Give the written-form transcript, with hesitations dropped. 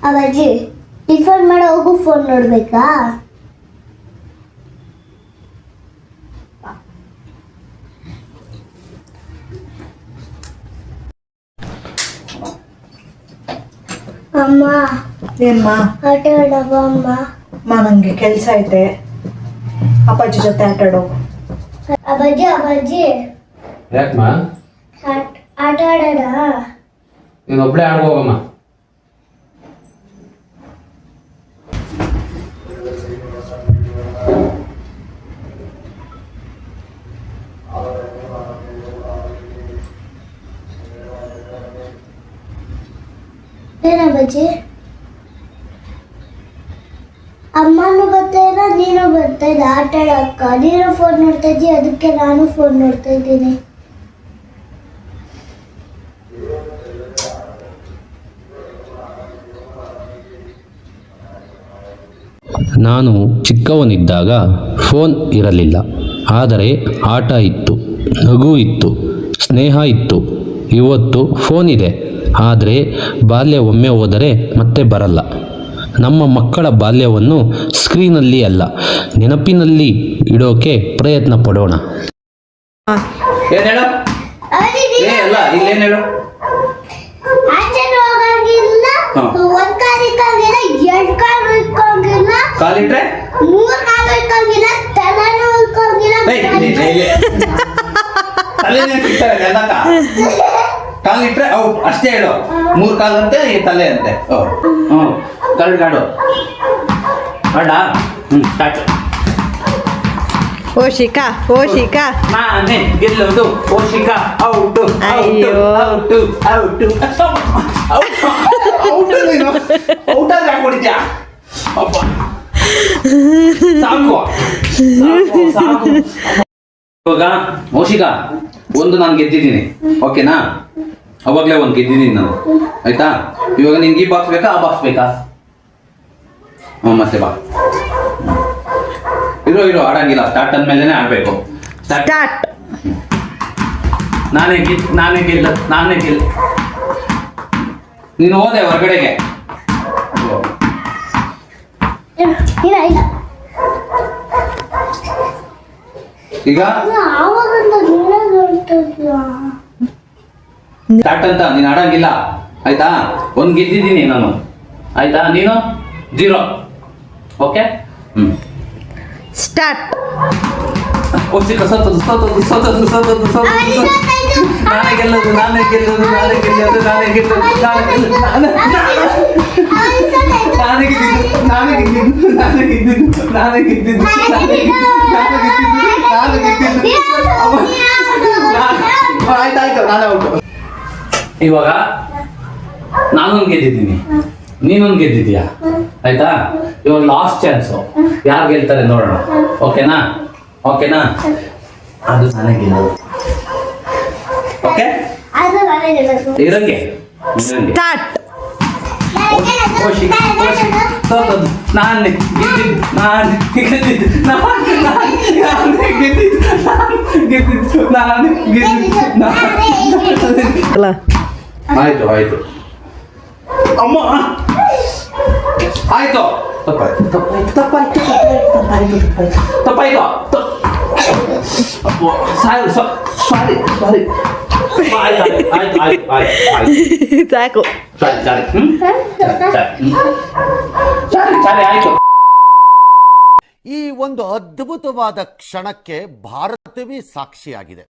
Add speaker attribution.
Speaker 1: ಅವಜ್ಜಿ tiffin ಮಾಡೋ ಹೋಗು phone ನೋಡ್ಬೇಕಾ? ಅಮ್ಮ
Speaker 2: ಏನ್ಮ
Speaker 1: ಆಟ ಆಡವ ಅಮ್ಮ.
Speaker 2: ನಂಗೆ ಕೆಲಸ ಐತೆ, ಅಪ್ಪಾಜಿ ಜೊತೆ ಆಟ ಆಡೋ.
Speaker 1: ಅವಜ್ಜಿ ಅವಜ್ಜಿ
Speaker 3: ಯಾಕಮ್ಮ
Speaker 1: ಆಟ ಆಡೋಣ?
Speaker 3: ನೀನು ಒಬ್ಳೆ ಆಡ್ಬೋಗಮ್ಮ.
Speaker 1: ಏನಜ್ಜಿ ಅಮ್ಮನೂ ಬರ್ತಾ ಇಲ್ಲ, ನೀನು ಬರ್ತಾ ಇಲ್ಲ ಆಟ ಆಡಕ್ಕ. ನೀನು ಫೋನ್ ನೋಡ್ತಾ ಇದ್ದಿ, ಅದಕ್ಕೆ ನಾನು ಫೋನ್ ನೋಡ್ತಾ ಇದ್ದೀನಿ.
Speaker 4: ನಾನು ಚಿಕ್ಕವನಿದ್ದಾಗ ಫೋನ್ ಇರಲಿಲ್ಲ, ಆದರೆ ಆಟ ಇತ್ತು, ನಗು ಇತ್ತು, ಸ್ನೇಹ ಇತ್ತು. ಇವತ್ತು ಫೋನ್ ಇದೆ, ಆದರೆ ಬಾಲ್ಯ ಒಮ್ಮೆ ಹೋದರೆ ಮತ್ತೆ ಬರಲ್ಲ. ನಮ್ಮ ಮಕ್ಕಳ ಬಾಲ್ಯವನ್ನು ಸ್ಕ್ರೀನಲ್ಲಿ ಅಲ್ಲ, ನೆನಪಿನಲ್ಲಿ ಇಡೋಕೆ ಪ್ರಯತ್ನ ಪಡೋಣ.
Speaker 3: ಏನ್ ಹೇಳು? ಅಲ್ಲ ಇಲ್ಲೇನು ಹೇಳು?
Speaker 1: ಆಚೆನೂ ಹೋಗಂಗಿಲ್ಲ, ಒಂದ್ ಕಾಲು ಇಕ್ಕಂಗಿಲ್ಲ, ಎರಡ್ ಕಾಲು ಇಕ್ಕಂಗಿಲ್ಲ,
Speaker 3: ಕಾಲಿಟ್ರೆ
Speaker 1: 3 ಕಾಲು ಇಕ್ಕಂಗಿಲ್ಲ, ತಲೆನೂ ಇಕ್ಕಂಗಿಲ್ಲ.
Speaker 3: ತಲೆನೇ ಸಿಗ್ತಾರೆ ಎಲ್ಲಕ್ಕ. ಕಾಲಿಟ್ರೆ ಔಟ್ ಅಷ್ಟೇ ಹೇಳು. 3 ಕಾಲಂತೆ ಈ ತಲೆ ಅಂತೆ. ಕರಡ್ಗಾಡು ಬೇಡ. ಸ್ಟಾರ್ಟ್.
Speaker 2: ಓಶಿಕಾ ಓಶಿಕಾ
Speaker 3: ನಾನೇ ಗೆಲ್ಲೋದು. ಓಶಿಕ out out out out out. ನೀನು ಔಟ್ ಆದ್ರೆ ಹಾಕೊಡಿದ್ಯಾ? ಅಪ್ಪ ಸಾಕು ಸಾಕು. ಇವಾಗ ಓಶಿಕ ಒಂದು ನಾನು ಗೆದ್ದಿದ್ದೀನಿ, ಓಕೆನಾ? ಅವಾಗಲೇ ಒಂದು ಗೆದ್ದಿದ್ದೀನಿ ನಾನು, ಆಯ್ತಾ? ಇವಾಗ ನಿನ್ಗೆ ಈ ಬಾಕ್ಸ್ ಬೇಕಾ, ಆ ಬಾಕ್ಸ್ ಬೇಕಾ? ಮತ್ತೆ ಬಾ. ಇರೋ ಆಡಂಗಿಲ್ಲ, ಸ್ಟಾರ್ಟ್ ಅಂದ್ಮೇಲೆ ಆಡ್ಬೇಕು.
Speaker 2: ಸ್ಟಾರ್ಟ್.
Speaker 3: ನಾನೇ ಗೆಲ್ಲ. ನೀನು ಹೋದೆ ಹೊರಗಡೆಗೆ.
Speaker 1: ಇಲ್ಲ ಇಲ್ಲ,
Speaker 3: ಈಗ
Speaker 1: ಆವಾಗಂತ ನೀನೇ ನೋಡ್ತಿದ್ಯಾ?
Speaker 3: ಸ್ಟಾರ್ಟ್ ಅಂತ ನೀನು ಆಡಂಗಿಲ್ಲ, ಆಯ್ತಾ? ಒಂದು ಗೆದ್ದಿದ್ದೀನಿ ನಾನು, ಆಯ್ತಾ? ನೀನು 0. ಓಕೆ.
Speaker 2: ಸ್ಟಾರ್ಟ್.
Speaker 3: ಓಶಿಕ ಸೋತದು. ನಾನೇ ಗೆಲ್ಲೋದು. ಆಯ್ತಾಯ್ತು, ನಾನೇ ಔಟು. ಇವಾಗ ನಾನೊಂದು ಗೆದ್ದಿದ್ದೀನಿ, ನೀನೊಂದು ಗೆದ್ದಿದ್ಯಾ, ಆಯ್ತಾ? ಇವಾಗ ಲಾಸ್ಟ್ ಚಾನ್ಸು, ಯಾರು ಗೆಲ್ತಾರೆ ನೋಡೋಣ. ಓಕೆನಾ? ಅದು ನಾನೇ ಗೆಲ್ಲೋದು. Okay, ಇರಂಗೆ
Speaker 2: start.
Speaker 3: ಸೋತದ್ದು ನಾನೇ
Speaker 2: ಅಲ್ಲ
Speaker 3: ಆಯ್ತು ಅಮ್ಮ, ಆಯ್ತು. ತಪ್ಪಾಯ್ತು. ಸಾರಿ.
Speaker 2: ಸಾಕು.
Speaker 3: ಸರಿ ಆಯ್ತು.
Speaker 5: ಈ ಒಂದು ಅದ್ಭುತವಾದ ಕ್ಷಣಕ್ಕೆ ಭಾರತವೇ ಸಾಕ್ಷಿಯಾಗಿದೆ.